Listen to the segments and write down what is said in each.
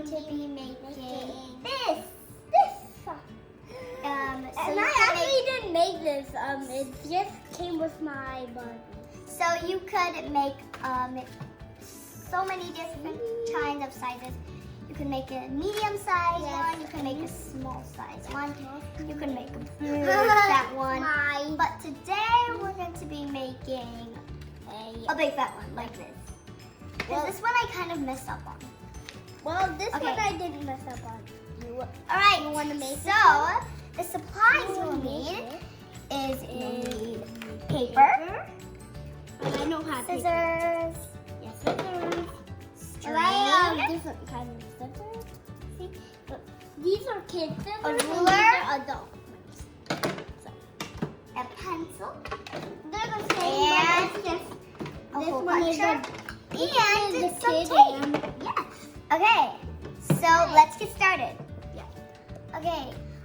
going to be making this. And I actually didn't make this. It just came with my Barbie. So you could make so many different kinds of sizes. You can make a medium size one. You can make a small size one. You can make a big fat one. But today we're going to be making a big fat one like this. This one I kind of messed up on. Well, this one I didn't mess up on. Alright, you want to make the supplies you'll need is you'll need paper, I know how to scissors, scissors. string, I have different kinds of scissors. See, but these are kids scissors. A and ruler, these are adult ones. a pencil, They're the same, and but it's just a this whole one bunch is of the some kid tape. and Yes. Okay, so let's get started.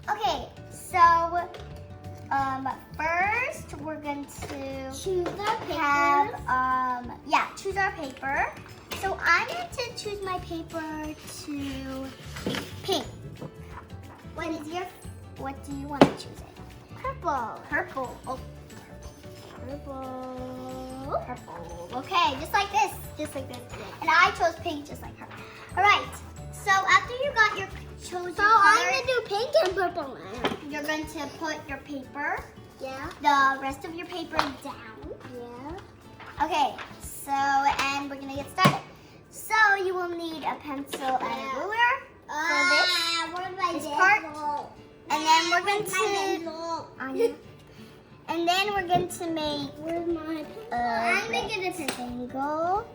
Okay, so first we're going to choose our paper. Choose our paper. So I'm going to choose my paper to pink. What do you want to choose it? Purple. Purple. Oh, Purple. purple. Okay, just like this. And I chose pink just like her. All right, so after you got your chosen color, I'm going to do pink and purple now. you're going to put your paper, Yeah. the rest of your paper down. Yeah. Okay, so, and we're gonna get started. So you will need a pencil and a ruler for this part. And then we're going to, and then we're going to make Where's my pencil? I'm making a rectangle.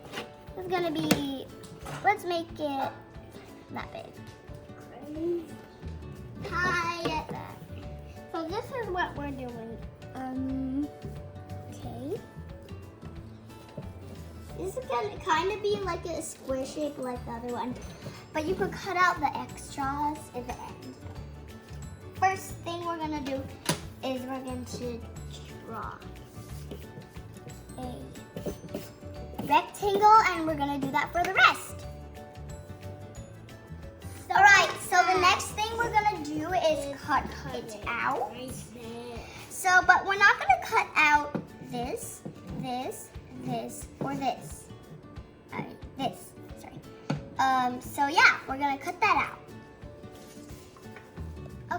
It's gonna be, let's make it that big. Hi. So this is what we're doing. Okay. This is gonna kind of be like a square shape like the other one, but you could cut out the extras at the end. First thing we're gonna do is we're going to draw a rectangle, and we're gonna do that for the rest. Alright, so the next thing we're gonna do is cut it out. So, but we're not gonna cut out this, or this. This, sorry. So yeah, we're gonna cut that out.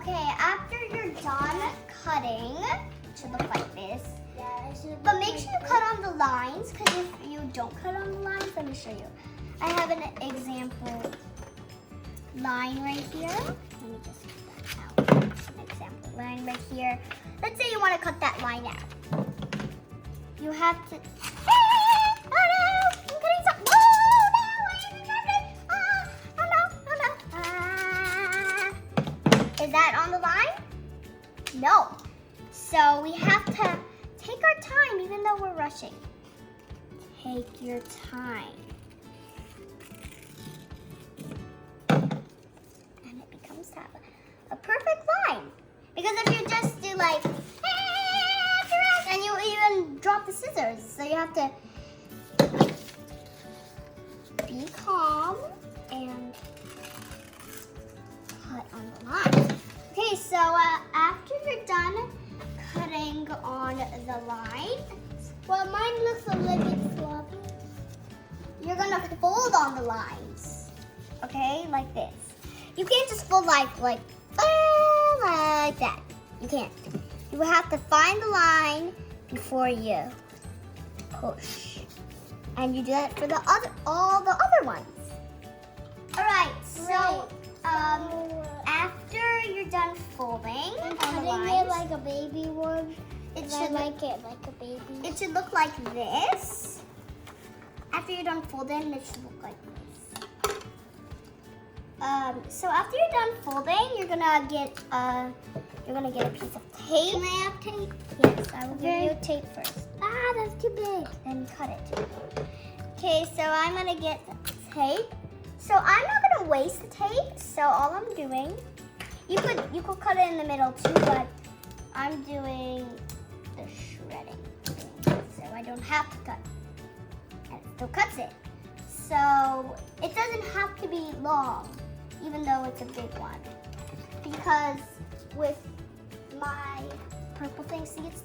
Okay, after you're done cutting, it should look like this. But make sure you cut on the lines, because if you don't cut on the lines, let me show you. I have an example line right here. Let me just cut that out. An example line right here. Let's say you want to cut that line out. You have to. Oh no! I'm cutting something. Oh no! Is that on the line? No. So we have to take our time, even though we're rushing. Take your time. A perfect line. Because if you just do like, and you even drop the scissors. So you have to be calm and cut on the line. Okay, so after you're done cutting on the line, Well, mine looks a little bit sloppy. you're gonna fold on the lines. Okay, like this. You can't just fold like that. You can't. You have to find the line before you push. And you do that for all the other ones. Alright, so after you're done folding I'm on the cutting lines, it like a baby one. it I should like it like a baby. It should look like this. After you're done folding, it should look like this. So after you're done folding, you're gonna get a piece of tape. Can I have tape? Yes, I will give you tape first. Ah, that's too big. Then cut it. Okay, so I'm gonna get tape. So I'm not gonna waste the tape. So all I'm doing, you could cut it in the middle too, but I'm doing the shredding thing, so I don't have to cut. And it still cuts it. So it doesn't have to be long. even though it's a big one. Because with my purple thing, see, it's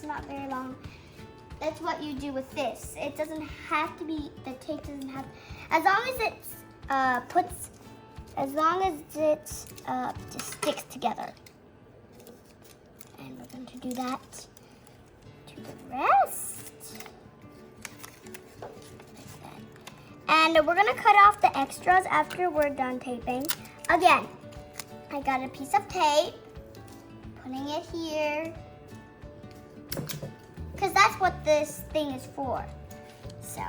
not very long. That's what you do with this. It doesn't have to be, the tape doesn't have, as long as it just sticks together. And we're going to do that to the rest. Like that. And we're going to cut off the extras after we're done taping. Again, I got a piece of tape, putting it here, because that's what this thing is for. So,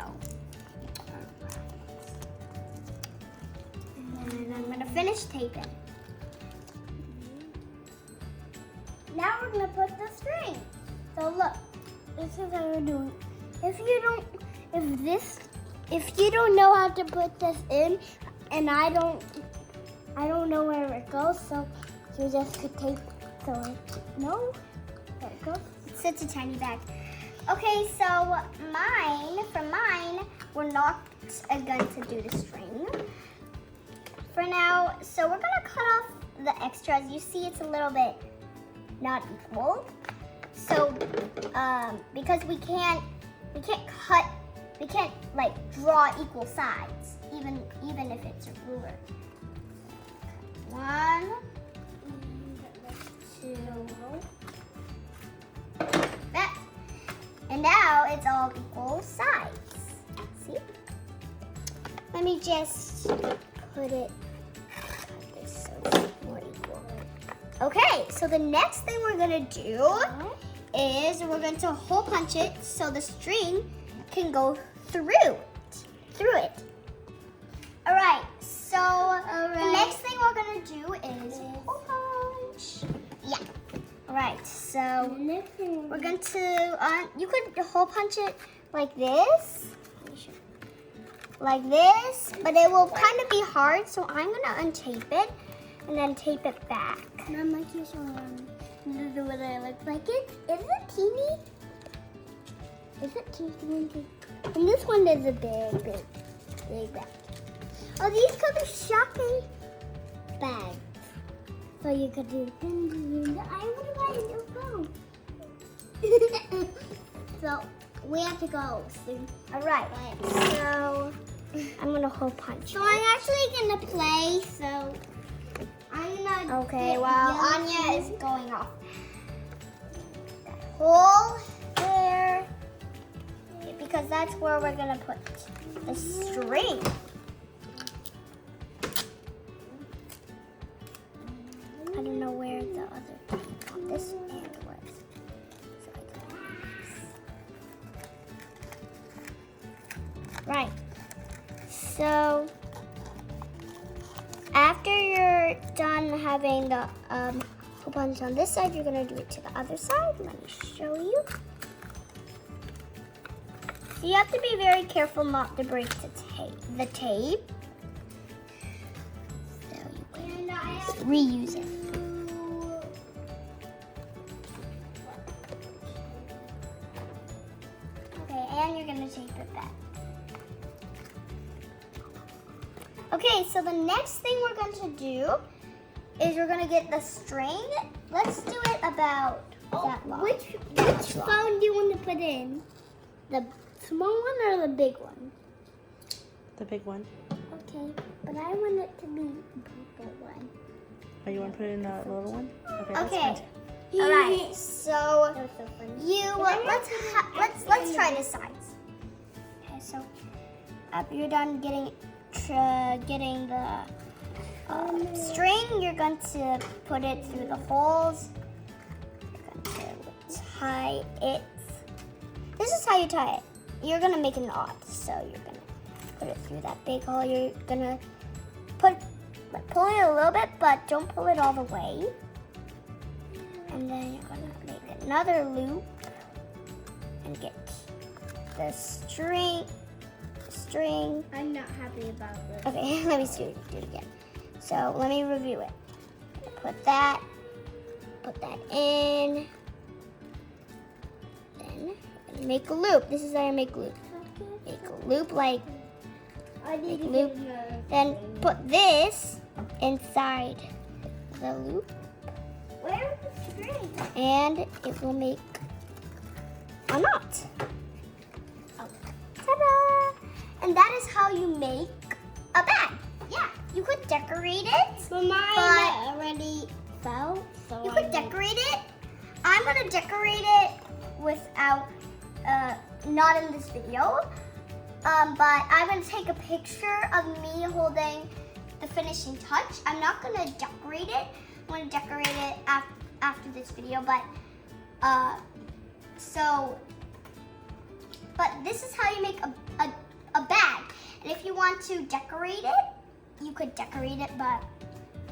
and I'm going to finish taping. Now we're going to put the string. So look, this is how we're doing. If you don't know how to put this in, and I don't know where it goes, so you just could tape. So no, there it goes. It's such a tiny bag. Okay, so for mine, we're not going to do the string for now. So we're gonna cut off the extras. You see, it's a little bit not equal. So because we can't like draw equal sides, even if it's a ruler. 1, 2, that. And now it's all equal sides. See? Let me just put it like this so it's more equal. Okay, so the next thing we're gonna do is we're going to hole punch it so the string can go through it. All right, so the next thing we're gonna do is hole punch. Yeah. All right, so we're going to, you could hole punch it like this, but it will kind of be hard, so I'm gonna untape it and then tape it back. Mom, like you show this is what I look like. Is it teeny? Is it too teeny? And this one is a big bag. Oh, these could be shopping bags. So you could do. I want to buy a new phone. So we have to go soon. All right. So I'm gonna hole punch. So I'm actually gonna play. So I'm gonna. Okay. Well, Anya is going off. That hole there, because that's where we're gonna put the string. I don't know where the other tape on this end was. So I can right. So after you're done having the hole punch on this side, you're gonna do it to the other side. Let me show you. So you have to be very careful not to break the tape. So you can reuse it. Okay, and you're gonna tape it back. Okay, so the next thing we're going to do is we're going to get the string. Let's do it about that long. Which phone do you want to put in? The small one or the big one? The big one. Okay, but I want it to be the purple one. Oh, you want to put it in the little one? Okay. That's Okay. fine. All right. So That was so funny. let's try the sides. Okay. So after you're done getting the string, you're going to put it through the holes. You're going to tie it. This is how you tie it. You're going to make a knot. So you're going to put it through that big hole. You're going to pull it a little bit, but don't pull it all the way. And then you're going to make another loop and get the string. I'm not happy about this. Okay, let me do it again. So let me review it. Put that in. Then make a loop. This is how you make a loop. Make a loop like make a loop. Then put this inside the loop. Where is the string? And it will make a knot. Oh. Ta-da! And that is how you make a bag. Yeah, you could decorate it. But mine already fell, so You could decorate it. I'm gonna decorate it without, not in this video. But I'm gonna take a picture of me holding the finishing touch. I'm not gonna decorate it. I'm gonna decorate it after this video, but this is how you make a bag. And if you want to decorate it, you could decorate it, but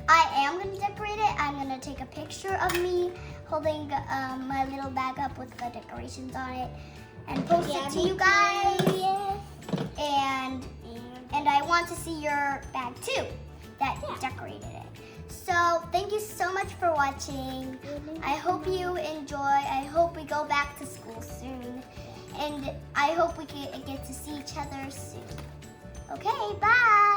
I am gonna decorate it. I'm gonna take a picture of me holding my little bag up with the decorations on it and post it to you guys. And I want to see your bag too, that you decorated it. So thank you so much for watching. I hope you enjoy. I hope we go back to school soon. And I hope we get to see each other soon. Okay, bye.